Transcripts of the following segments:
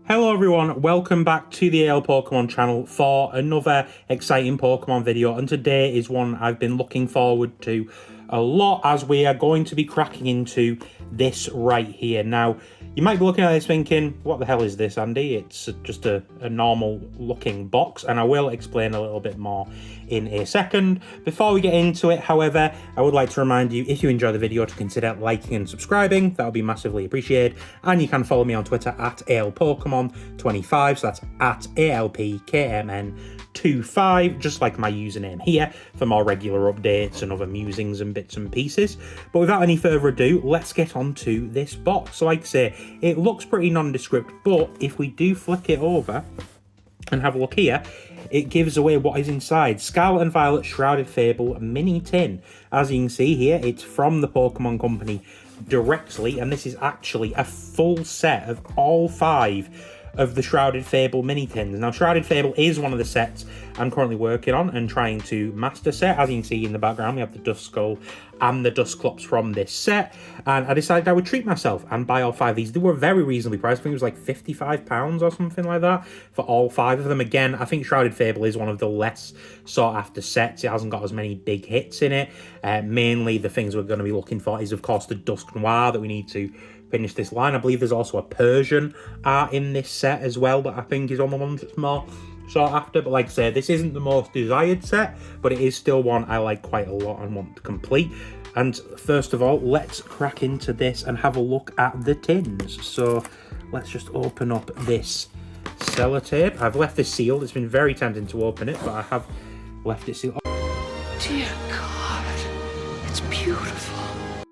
Hello everyone, welcome back to the AL Pokemon channel for another exciting Pokemon video, and today is one I've been looking forward to a lot as we are going to be cracking into this right here. Now, you might be looking at this thinking, what the hell is this, Andy? It's just a normal looking box, and I will explain a little bit more in a second. Before we get into it, however, I would like to remind you, if you enjoy the video, to consider liking and subscribing. That would be massively appreciated. And you can follow me on Twitter at ALPokemon25, so that's at ALPKMN25, just like my username here, for more regular updates and other musings and bits and pieces. But without any further ado, let's get on to this box. So like I say, it looks pretty nondescript, but if we do flick it over and have a look here, it gives away what is inside. Scarlet and Violet Shrouded Fable mini tin. As you can see here, it's from the Pokemon Company directly, and this is actually a full set of all 5 of the Shrouded Fable mini tins. Now, Shrouded Fable is one of the sets I'm currently working on and trying to master set. As you can see in the background, we have the Duskull and the Dusclops from this set, and I decided I would treat myself and buy all 5 of these. They were very reasonably priced. I think it was like £55 or something like that for all 5 of them. Again, I think Shrouded Fable is one of the less sought after sets. It hasn't got as many big hits in it. Mainly the things we're going to be looking for is, of course, the Dusknoir that we need to finish this line. I believe there's also a Persian art in this set as well that I think is on the ones that's more sought after. But like I say, this isn't the most desired set, but it is still one I like quite a lot and want to complete. And first of all, let's crack into this and have a look at the tins. So let's just open up this sellotape. I've left this sealed. It's been very tempting to open it, but I have left it sealed. Dear God, it's beautiful.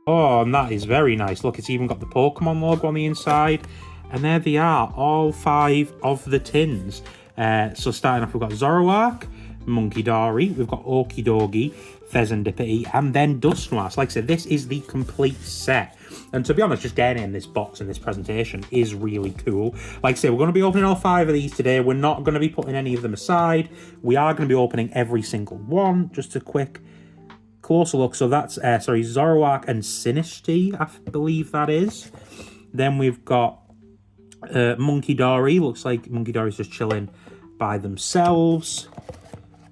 Oh, and that is very nice. Look, it's even got the Pokemon logo on the inside. And there they are, all 5 of the tins. So starting off, we've got Zoroark, Munkidori, we've got Okidogi, Fezandipiti, and then Dusknoir. So like I said, this is the complete set. And to be honest, just getting it in this box in this presentation is really cool. Like I say, we're going to be opening all 5 of these today. We're not going to be putting any of them aside. We are going to be opening every single one. Just a quick closer look. So that's, Zoroark and Sinistee, I believe that is. Then we've got Munkidori. Looks like Munkidori's just chilling by themselves.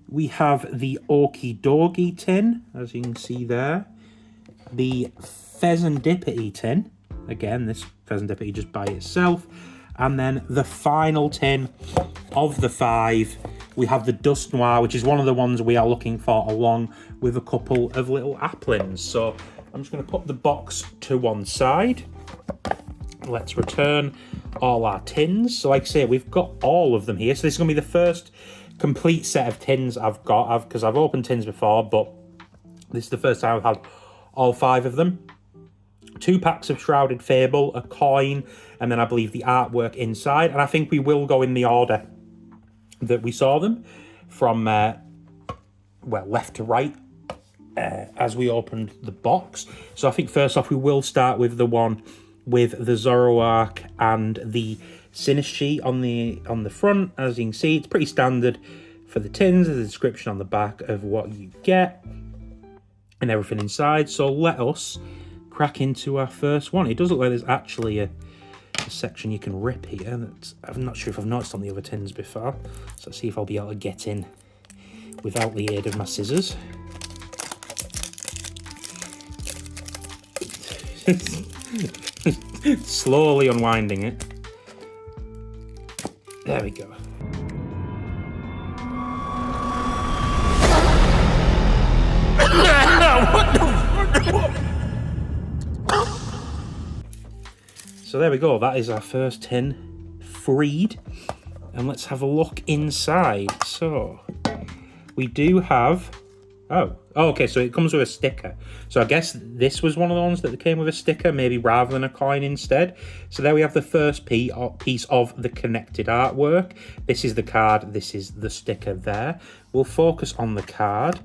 We have the Okidogi tin, as you can see there. The Fezandipiti tin. Again, this Fezandipiti just by itself. And then the final tin of the 5, we have the Dusknoir, which is one of the ones we are looking for, along with a couple of little applins. So I'm just going to put the box to one side. Let's return all our tins. So like I say, we've got all of them here. So this is going to be the first complete set of tins I've got, because I've opened tins before, but this is the first time I've had all 5 of them. 2 packs of Shrouded Fable, a coin, and then I believe the artwork inside. And I think we will go in the order that we saw them, from left to right, as we opened the box. So I think first off, we will start with the one with the Zoroark and the Sinistee on the front. As you can see, it's pretty standard for the tins. There's a description on the back of what you get and everything inside. So let us crack into our first one. It does look like there's actually a section you can rip here. I'm not sure if I've noticed on the other tins before. So let's see if I'll be able to get in without the aid of my scissors. Slowly unwinding it. There we go. So there we go, that is our first tin freed. And let's have a look inside. So we do have, okay, so it comes with a sticker. So I guess this was one of the ones that came with a sticker, maybe rather than a coin instead. So there we have the first piece of the connected artwork. This is the card, this is the sticker there. We'll focus on the card.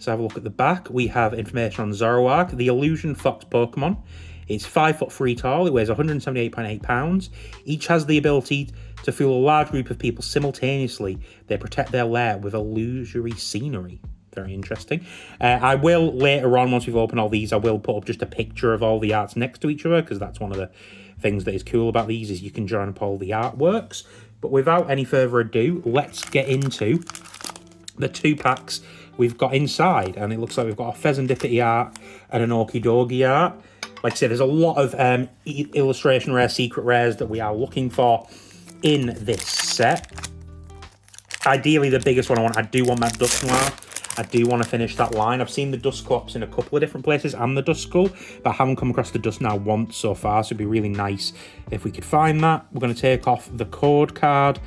So have a look at the back. We have information on Zoroark, the Illusion Fox Pokemon. It's 5'3" tall, it weighs 178.8 pounds. Each has the ability to fool a large group of people simultaneously. They protect their lair with illusory scenery. Very interesting. I will, later on, once we've opened all these, I will put up just a picture of all the arts next to each other, because that's one of the things that is cool about these is you can join up all the artworks. But without any further ado, let's get into the 2 packs we've got inside. And it looks like we've got a Pheasantipity art and an Orkidogi art. Like I said, there's a lot of illustration rare, secret rares that we are looking for in this set. Ideally, the biggest one I do want that Dusknoir. I do want to finish that line. I've seen the Dusclops in a couple of different places and the Duskull, but I haven't come across the Dusknoir once so far, so it'd be really nice if we could find that. We're going to take off the code card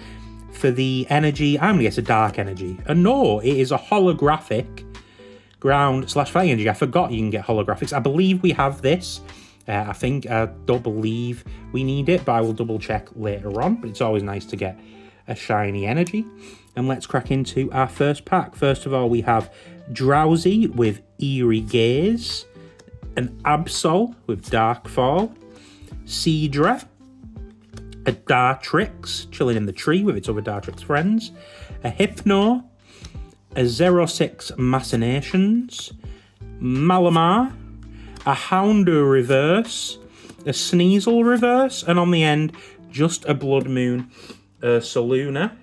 for the energy. I'm going to guess a dark energy. And no, it is a holographic ground/fire energy. I forgot you can get holographics. I believe we have this. I don't believe we need it, but I will double check later on. But it's always nice to get a shiny energy. And let's crack into our first pack. First of all, we have Drowsy with Eerie Gaze, an Absol with Darkfall, Seadra, a Dartrix chilling in the tree with its other Dartrix friends, a Hypno, a 06 Machinations, Malamar, a Houndour reverse, a Sneasel reverse, and on the end, just a Blood Moon Ursaluna.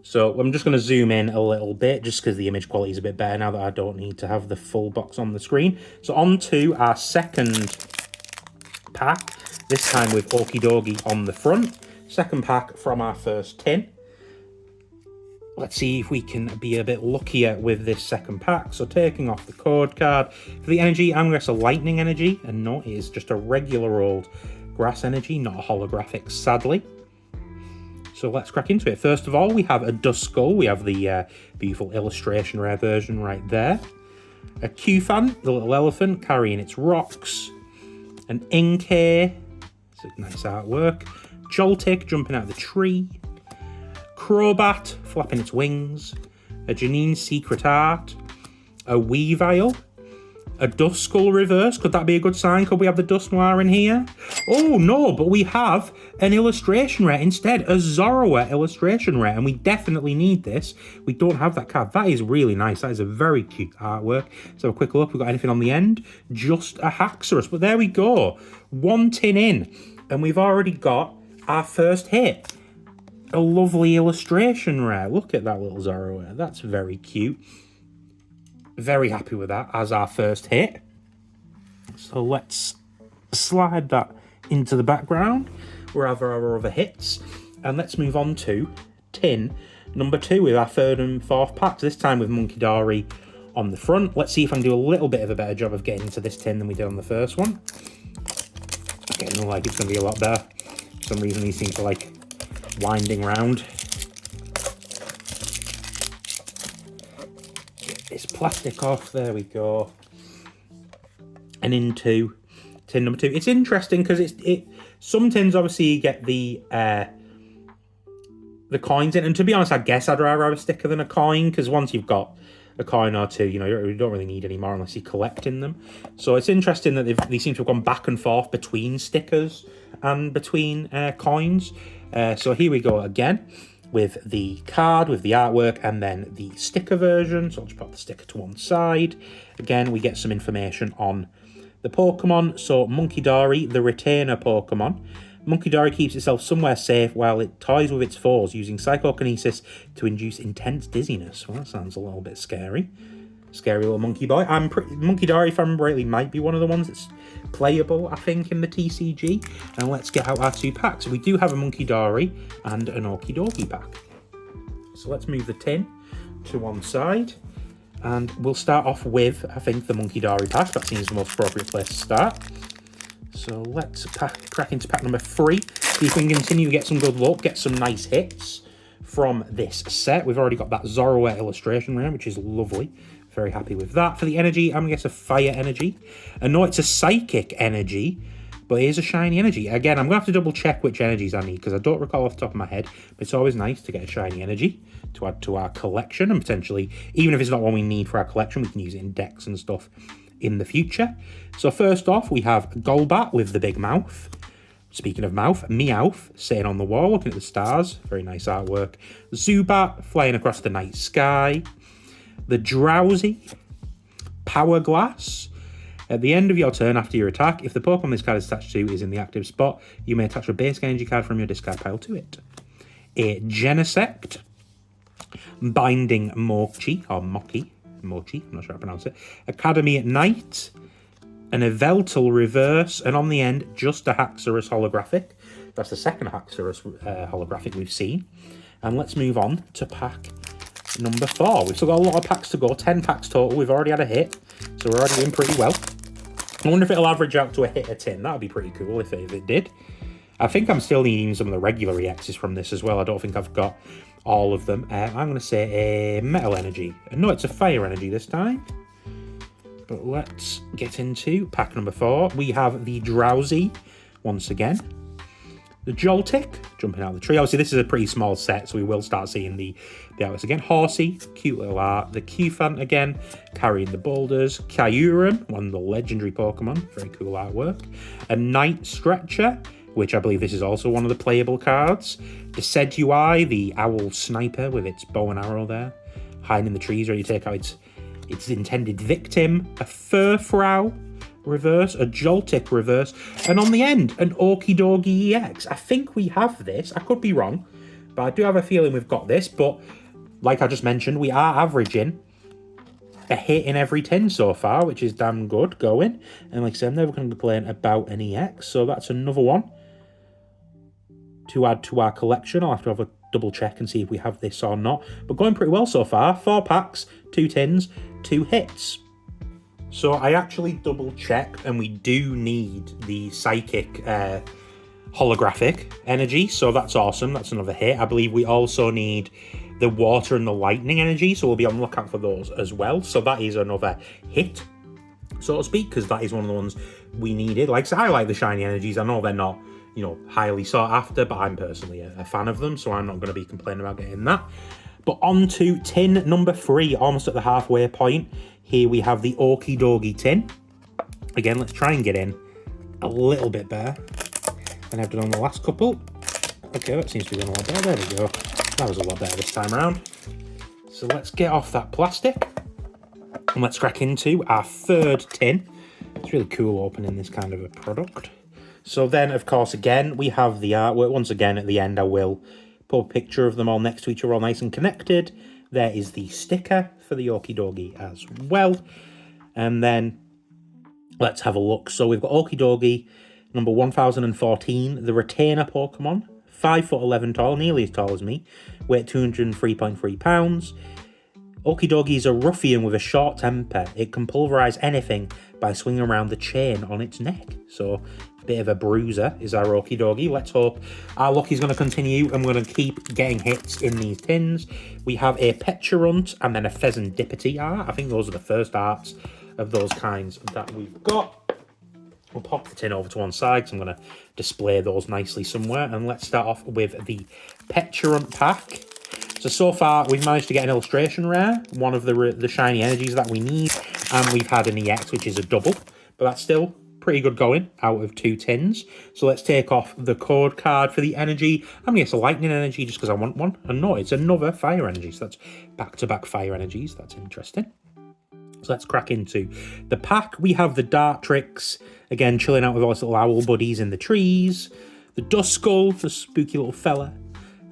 So I'm just going to zoom in a little bit, just because the image quality is a bit better now that I don't need to have the full box on the screen. So on to our second pack, this time with Orkidogi on the front. Second pack from our first tin. Let's see if we can be a bit luckier with this second pack. So taking off the code card. For the energy, I'm going to guess a lightning energy. And no, it is just a regular old grass energy, not a holographic, sadly. So let's crack into it. First of all, we have a Duskull. We have the beautiful illustration rare version right there. A Qfan, the little elephant carrying its rocks. An Inkay. It's a nice artwork. Joltik jumping out of the tree. Crobat flapping its wings. A Janine Secret Art. A Weavile. A Duskull reverse. Could that be a good sign? Could we have the Dusknoir in here? Oh, no, but we have an illustration rare instead. A Zorua illustration rare, and we definitely need this. We don't have that card. That is really nice. That is a very cute artwork. Let's have a quick look. We've got anything on the end? Just a Haxorus. But there we go. 1 tin in, and we've already got our first hit. A lovely illustration rare. Look at that little Zorua. That's very cute. Very happy with that as our first hit. So let's slide that into the background. We'll have our other hits. And let's move on to tin number 2 with our third and fourth packs. This time with Munkidori on the front. Let's see if I can do a little bit of a better job of getting into this tin than we did on the first one. Getting like it's going to be a lot better. For some reason these seem to like winding round. This plastic off, there we go. And into tin number 2. It's interesting because some tins obviously you get the coins in, and to be honest, I guess I'd rather have a sticker than a coin, because once you've got a coin or two, you know, you don't really need any more unless you're collecting them. So it's interesting that they seem to have gone back and forth between stickers and between coins. So here we go again with the card, with the artwork, and then the sticker version. So I'll just put the sticker to one side. Again, we get some information on the Pokemon. So Munkidori, the retainer Pokemon. Munkidori keeps itself somewhere safe while it toys with its foes, using psychokinesis to induce intense dizziness. Well, that sounds a little bit scary. Scary little monkey boy. Munkidori, if I remember rightly, might be one of the ones that's playable, I think, in the TCG. And let's get out our 2 packs. We do have a Munkidori and an Orkidogi pack. So let's move the tin to one side. And we'll start off with, I think, the Munkidori pack. That seems the most appropriate place to start. So let's crack into pack number 3. See if we can continue to get some good luck, get some nice hits from this set. We've already got that Zorua illustration rare, which is lovely. Very happy with that. For the energy, I'm going to guess a fire energy. And no, it's a psychic energy, but it is a shiny energy. Again, I'm going to have to double check which energies I need, because I don't recall off the top of my head. But it's always nice to get a shiny energy to add to our collection, and potentially, even if it's not one we need for our collection, we can use it in decks and stuff in the future. So first off, we have Golbat with the big mouth. Speaking of mouth, Meowth sitting on the wall looking at the stars. Very nice artwork. Zubat flying across the night sky. The Drowsy, Power Glass, At the end of your turn after your attack, if the Pokemon this card is attached to is in the active spot, you may attach a basic energy card from your discard pile to it. A Genesect, Binding Mochi, or Mochi, I'm not sure how to pronounce it. Academy at Night, an Yveltal reverse, and on the end, just a Haxorus holographic. That's the second Haxorus holographic we've seen. And let's move on to pack number 4. We've still got a lot of packs to go, 10 packs total. We've already had a hit, so we're already doing pretty well. I wonder if it'll average out to a hit a tin. That'd be pretty cool if it did. I think I'm still needing some of the regular EXs from this as well. I don't think I've got all of them. I'm going to say a Metal Energy. No, it's a Fire Energy this time. But let's get into pack number 4. We have the Drowsy once again. The Joltik, jumping out of the tree. Obviously, this is a pretty small set, so we will start seeing the outlets again. Horsey, cute little art. The Qfant again, carrying the boulders. Kyurem, one of the legendary Pokemon. Very cool artwork. A Night Stretcher, which I believe this is also one of the playable cards. The Sedui, the owl sniper with its bow and arrow there, hiding in the trees, ready to take out its intended victim. A Furfrou reverse, a Joltik reverse, and on the end, an Okidogi EX. I think we have this. I could be wrong, but I do have a feeling we've got this. But like I just mentioned, we are averaging a hit in every 10 so far, which is damn good going. And like I said, I'm never going to complain about an EX, so that's another one to add to our collection. I'll have to have a double check and see if we have this or not. But going pretty well so far. 4 packs, 2 tins, 2 hits. So I actually double checked, and we do need the Psychic holographic energy, so that's awesome. That's another hit. I believe we also need the Water and the Lightning energy, so we'll be on the lookout for those as well. So that is another hit, so to speak, because that is one of the ones we needed. Like, so I like the shiny energies. I know they're not, highly sought after, but I'm personally a fan of them, so I'm not going to be complaining about getting that. But on to tin number 3, almost at the halfway point. Here we have the Okidogi tin. Again, let's try and get in a little bit better than I've done on the last couple. Okay, that seems to be going a lot better. There we go. That was a lot better this time around. So let's get off that plastic and let's crack into our 3rd tin. It's really cool opening this kind of a product. So then, of course, again, we have the artwork. Once again, at the end, I will put a picture of them all next to each other, all nice and connected. There is the sticker for the Okidogi as well. And then let's have a look. So we've got Okidogi, number 1014, the Retainer Pokemon, 5'11" tall, nearly as tall as me, weight 203.3 pounds. Okidogi is a ruffian with a short temper. It can pulverize anything by swinging around the chain on its neck. So a bit of a bruiser is our Okidogi. Let's hope our luck is going to continue and we're going to keep getting hits in these tins. We have a Petulant and then a Pheasantipity art. I think those are the first arts of those kinds that we've got. We'll pop the tin over to one side, so I'm going to display those nicely somewhere. And let's start off with the Petulant pack. So far, we've managed to get an illustration rare, one of the shiny energies that we need, and we've had an EX, which is a double, but that's still pretty good going out of 2 tins. So let's take off the code card for the energy. I'm going to get a lightning energy just because I want one. And no, it's another fire energy, so that's back-to-back fire energies. That's interesting. So let's crack into the pack. We have the Dartrix, again, chilling out with all his little owl buddies in the trees. The Duskull, the spooky little fella.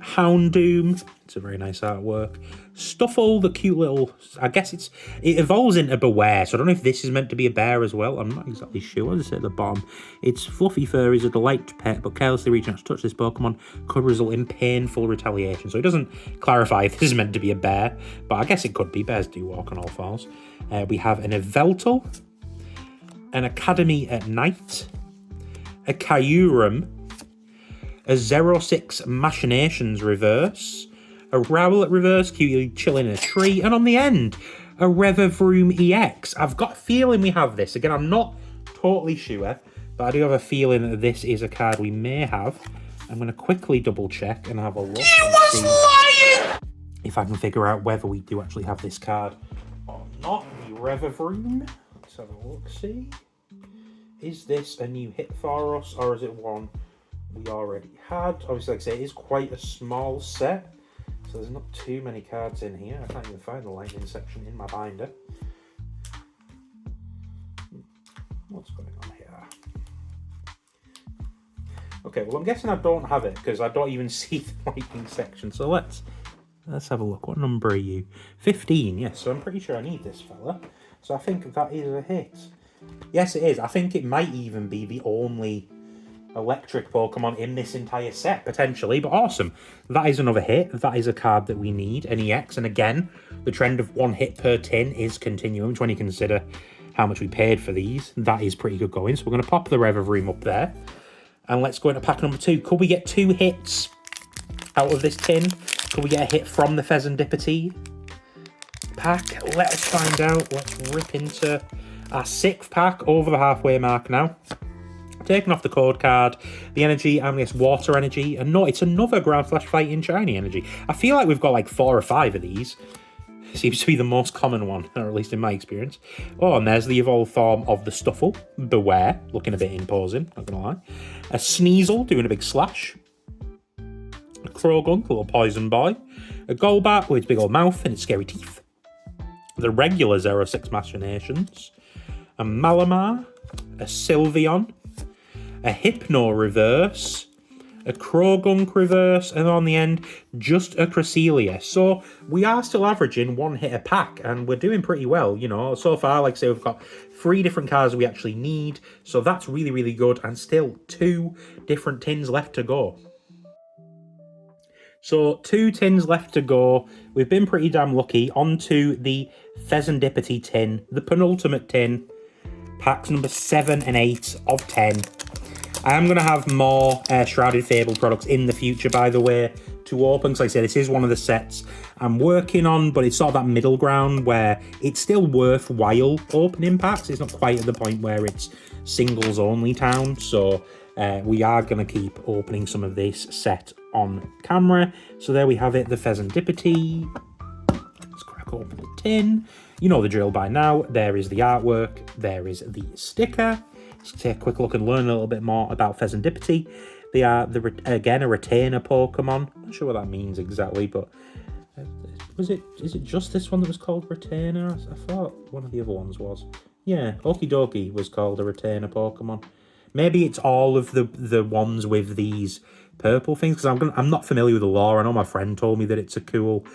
Houndoom, it's a very nice artwork. Stuffle, the cute little, I guess it evolves into Beware, so I don't know if this is meant to be a bear as well. I'm not exactly sure. What does it say at the bottom? Its fluffy fur is a delight to pet, but carelessly reaching out to touch this Pokemon could result in painful retaliation. So it doesn't clarify if this is meant to be a bear, but I guess it could be. Bears do walk on all fours. We have an Yveltal, an Academy at Night, a Kyurem, a 06 Machinations reverse, a Rowlet reverse, cutely chilling in a tree, and on the end, a Revavroom EX. I've got a feeling we have this. Again, I'm not totally sure, but I do have a feeling that this is a card we may have. I'm going to quickly double check and have a look. He was lying! If I can figure out whether we do actually have this card or not. The Revavroom. Let's have a look, see. Is this a new hit for us, or is it one we already had? Obviously, like I say, it is quite a small set, so there's not too many cards in here. I can't even find the lightning section in my binder. Okay, well, I'm guessing I don't have it because I don't even see the lightning section. So let's have a look. What number are you? 15, yes. So I'm pretty sure I need this fella. So I think that is a hit. Yes, it is. I think it might even be the only electric Pokemon in this entire set, potentially, but awesome. That is another hit. That is a card that we need, an EX, and again, the trend of 1 hit per tin is continuing, when you consider how much we paid for these. That is pretty good going, so we're going to pop the Revavroom up there, and let's go into pack number 2. Could we get 2 hits out of this tin? Could we get a hit from the Fezandipity pack? Let us find out. Let's rip into our 6th pack, over the halfway mark now. Taking off the code card, the energy, I'm going to guess water energy, and no, it's another ground/fighting shiny energy. I feel like we've got like 4 or 5 of these. Seems to be the most common one, or at least in my experience. Oh, and there's the evolved form of the Stuffle. Beware, looking a bit imposing, not going to lie. A Sneasel, doing a big slash. A Krogunk, a little poison boy. A Golbat with its big old mouth and its scary teeth. The regular 06 Machinations. A Malamar. A Sylveon. A Hypno reverse, a Krogunk reverse, and on the end, just a Cresselia. So we are still averaging 1 hit a pack, and we're doing pretty well, you know. So far, like I say, we've got 3 different cards we actually need, so that's really, really good, and still 2 different tins left to go. So 2 tins left to go. We've been pretty damn lucky. On to the Fezandipity tin, the penultimate tin, packs number 7 and 8 of 10. I am going to have more Shrouded Fable products in the future, by the way, to open. Because like I say, this is one of the sets I'm working on, but it's sort of that middle ground where it's still worthwhile opening packs. It's not quite at the point where it's singles only town. So we are going to keep opening some of this set on camera. So there we have it, the Fezandipity. Let's crack open the tin. You know the drill by now. There is the artwork. There is the sticker. Let's take a quick look and learn a little bit more about Fezandipity. They are, again, a retainer Pokemon. I'm not sure what that means exactly, but is it just this one that was called retainer? I thought one of the other ones was. Yeah, Okidoki was called a retainer Pokemon. Maybe it's all of the ones with these purple things, because I'm not familiar with the lore. I know my friend told me that it's a cool,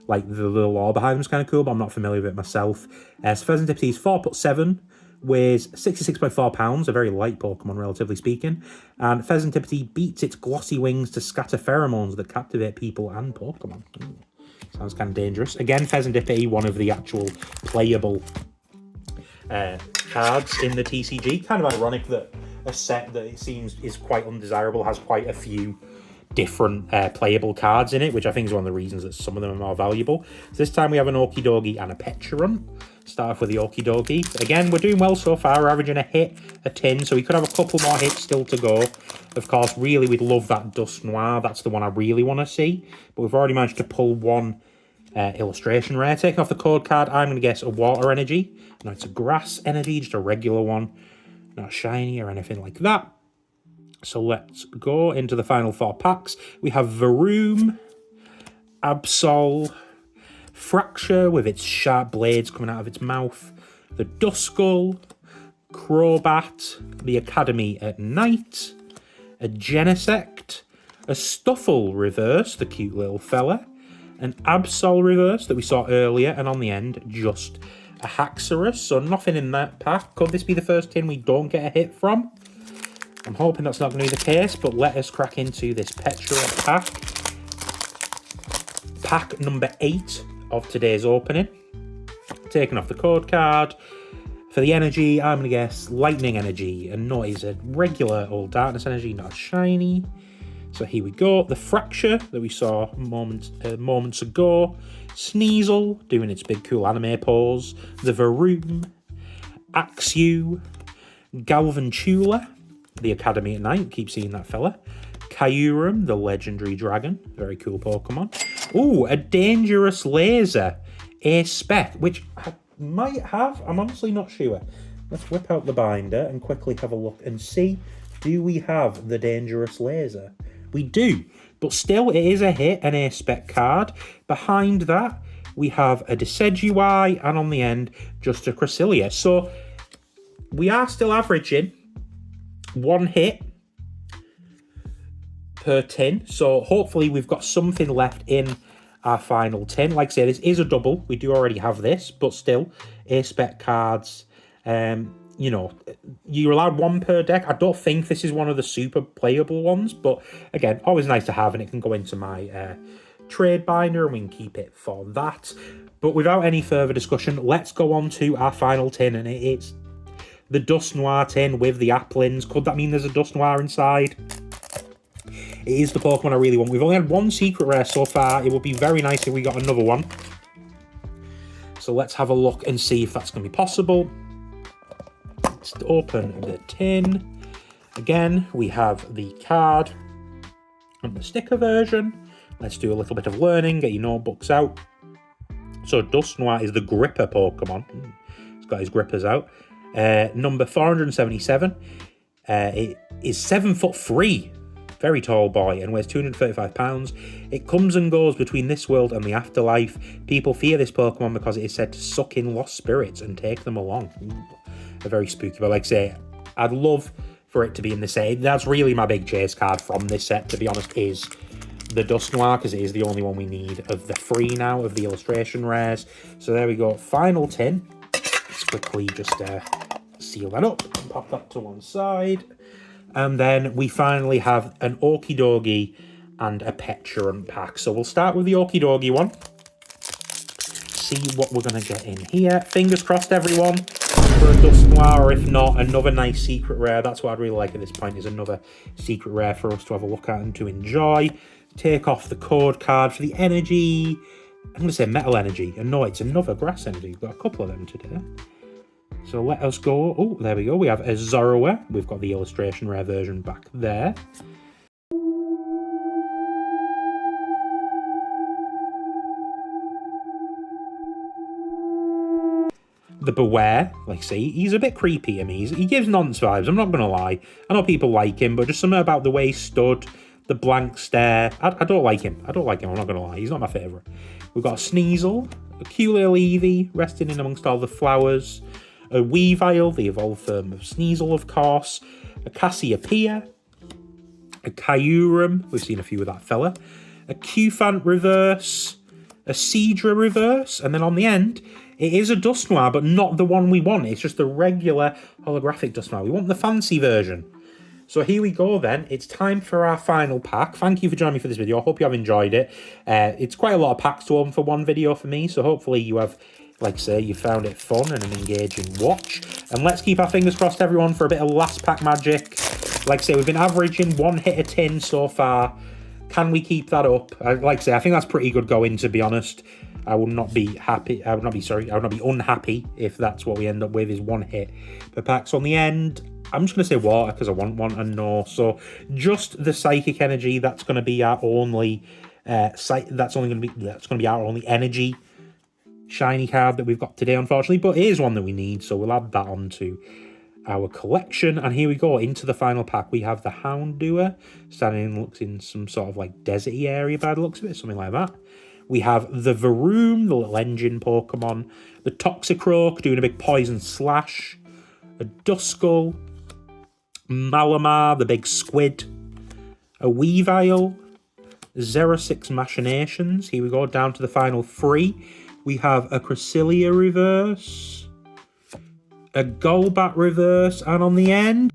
like the lore behind them is kind of cool, but I'm not familiar with it myself. So Fezandipity is 4'7", weighs 66.4 pounds, a very light Pokemon, relatively speaking. And Fezandipity beats its glossy wings to scatter pheromones that captivate people and Pokemon. Ooh, sounds kind of dangerous. Again, Fezandipity, one of the actual playable cards in the TCG. Kind of ironic that a set that it seems is quite undesirable has quite a few different playable cards in it, which I think is one of the reasons that some of them are more valuable. So this time we have an Okidogi and a Pecharunt. Start off with the Okidogi. Again, we're doing well so far. We're averaging a hit a tin, so we could have a couple more hits still to go. Of course, really, we'd love that Dusknoir. That's the one I really want to see. But we've already managed to pull 1 illustration rare. Taking off the code card, I'm going to guess a water energy. No, it's a grass energy, just a regular one. Not shiny or anything like that. So let's go into the final 4 packs. We have Varoom, Absol, Fracture with its sharp blades coming out of its mouth, the Duskull, Crobat, the Academy at Night, a Genesect, a Stuffle reverse, the cute little fella, an Absol reverse that we saw earlier, and on the end, just a Haxorus. So nothing in that pack. Could this be the first tin we don't get a hit from? I'm hoping that's not going to be the case, but let us crack into this Pecharunt pack. Pack number 8 of today's opening. Taking off the code card. For the energy, I'm going to guess lightning energy. And no, it's a regular old darkness energy, not shiny. So here we go. The Fracture that we saw moments ago. Sneasel doing its big cool anime pose. The Varoom. Axew. Galvantula. The Academy at Night, keep seeing that fella. Kyurem, the legendary dragon, very cool Pokemon. Ooh, a dangerous laser, a spec, which I might have, I'm honestly not sure. Let's whip out the binder and quickly have a look and see, do we have the dangerous laser? We do, but still it is a hit, an a spec card. Behind that, we have a Decidueye, and on the end, just a Cresselia. So we are still averaging 1 hit per tin. So hopefully we've got something left in our final tin. Like I say, this is a double. We do already have this, but still, A-spec cards. You know, you're allowed one per deck. I don't think this is one of the super playable ones, but again, always nice to have, and it can go into my trade binder, and we can keep it for that. But without any further discussion, let's go on to our final tin, and it's the Dusknoir tin with the applins. Could that mean there's a Dusknoir inside? It is the Pokemon I really want. We've only had one secret rare so far. It would be very nice if we got another one. So let's have a look and see if that's going to be possible. Let's open the tin. Again, we have the card and the sticker version. Let's do a little bit of learning. Get your notebooks out. So Dusknoir is the gripper Pokemon. He's got his grippers out. Number 477. It is 7'3". Very tall boy and weighs 235 pounds. It comes and goes between this world and the afterlife. People fear this Pokemon because it is said to suck in lost spirits and take them along. Ooh, very spooky, but like I say, I'd love for it to be in the set. That's really my big chase card from this set, to be honest, is the Dusknoir, because it is the only one we need of the 3 now, of the illustration rares. So there we go, final tin. Let's quickly just seal that up and pop that to one side. And then we finally have an Okidogi and a Petulant pack. So we'll start with the Okidogi one. See what we're going to get in here. Fingers crossed, everyone, for a Dusknoir, or if not, another nice secret rare. That's what I'd really like at this point, is another secret rare for us to have a look at and to enjoy. Take off the code card for the energy. I'm going to say metal energy. And no, it's another grass energy. We've got a couple of them today. So let us go. Oh, there we go. We have a Zorua. We've got the illustration rare version back there. The Beware, like I say, he's a bit creepy to me. He gives nonce vibes, I'm not going to lie. I know people like him, but just something about the way he stood, the blank stare. I don't like him. I'm not going to lie. He's not my favourite. We've got a Sneasel, a cute little Eevee resting in amongst all the flowers. A Weavile, the evolved form of Sneasel, of course. A Cassiopeia. A Kyurem, we've seen a few of that fella. A Cufant reverse. A Seadra reverse. And then on the end, it is a Dusknoir, but not the one we want. It's just the regular holographic Dusknoir. We want the fancy version. So here we go then. It's time for our final pack. Thank you for joining me for this video. I hope you have enjoyed it. It's quite a lot of packs to open for one video for me, so hopefully you have, like I say, you found it fun and an engaging watch. And let's keep our fingers crossed, everyone, for a bit of last pack magic. Like I say, we've been averaging 1 hit a tin so far. Can we keep that up? Like I say, I think that's pretty good going, to be honest. I would not be happy. I would not be unhappy if that's what we end up with, is 1 hit per pack. So on the end, I'm just going to say water because I want one, and no. So just the psychic energy. That's going to be our only. That's going to be our only energy shiny card that we've got today, unfortunately. But it is one that we need, so we'll add that onto our collection. And here we go into the final pack. We have the Houndour standing, looks in some sort of like deserty area by the looks of it, something like that. We have the Varoom, the little engine Pokemon. The Toxicroak doing a big poison slash. A Duskull. Malamar, the big squid. A Weavile. 06 Machinations. Here we go, down to the final 3. We have a Cresselia reverse. A Golbat reverse. And on the end,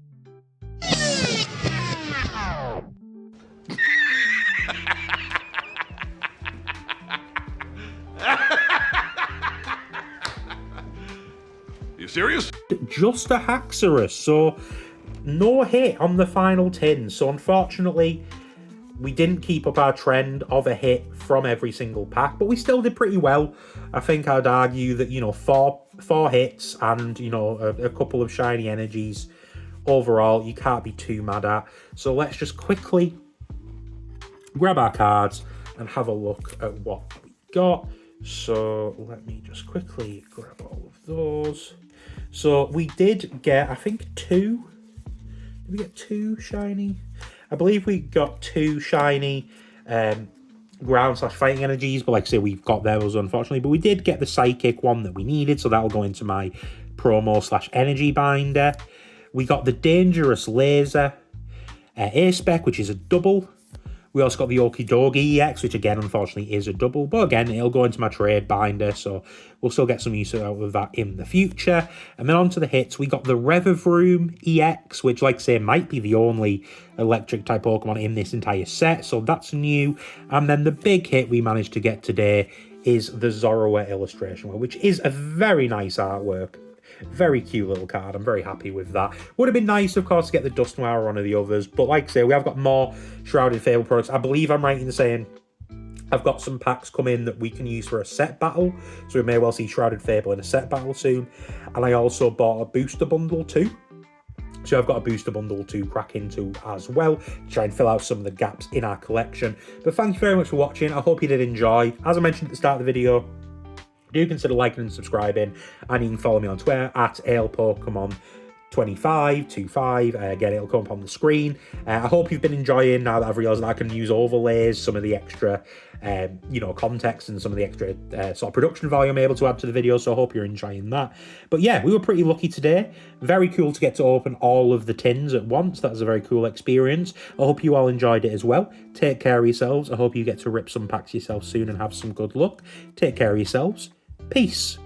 You serious? just a Haxorus. So no hit on the final tin. So unfortunately, we didn't keep up our trend of a hit from every single pack, but we still did pretty well. I think I'd argue that, you know, four hits and, you know, a couple of shiny energies overall, you can't be too mad at. So let's just quickly grab our cards and have a look at what we got. So let me just quickly grab all of those. So we did get, I think, 2. Did we get 2 shiny? I believe we got 2 shiny ground/fighting energies, but like I say, we've got those unfortunately. But we did get the psychic one that we needed, so that'll go into my promo/energy binder. We got the dangerous laser A-spec, which is a double. We also got the Okie Dokie EX, which again, unfortunately, is a double. But again, it'll go into my trade binder, so we'll still get some use out of that in the future. And then on to the hits, we got the Revavroom EX, which, like I say, might be the only electric-type Pokemon in this entire set, so that's new. And then the big hit we managed to get today is the Zorua illustration, which is a very nice artwork. Very cute little card. I'm very happy with that. Would have been nice, of course, to get the Dusknoir or one of the others, but like I say, we have got more Shrouded Fable products. I believe I'm right in saying I've got some packs come in that we can use for a set battle, so we may well see Shrouded Fable in a set battle soon. And I also bought a booster bundle too. So I've got a booster bundle to crack into as well, to try and fill out some of the gaps in our collection. But thank you very much for watching. I hope you did enjoy. As I mentioned at the start of the video, do consider liking and subscribing, and you can follow me on Twitter at AilPokemon2525. Again, it'll come up on the screen. I hope you've been enjoying, now that I've realised that I can use overlays, some of the extra context and some of the extra sort of production value I'm able to add to the video, so I hope you're enjoying that. But yeah, we were pretty lucky today. Very cool to get to open all of the tins at once. That was a very cool experience. I hope you all enjoyed it as well. Take care of yourselves. I hope you get to rip some packs yourself soon and have some good luck. Take care of yourselves. Peace.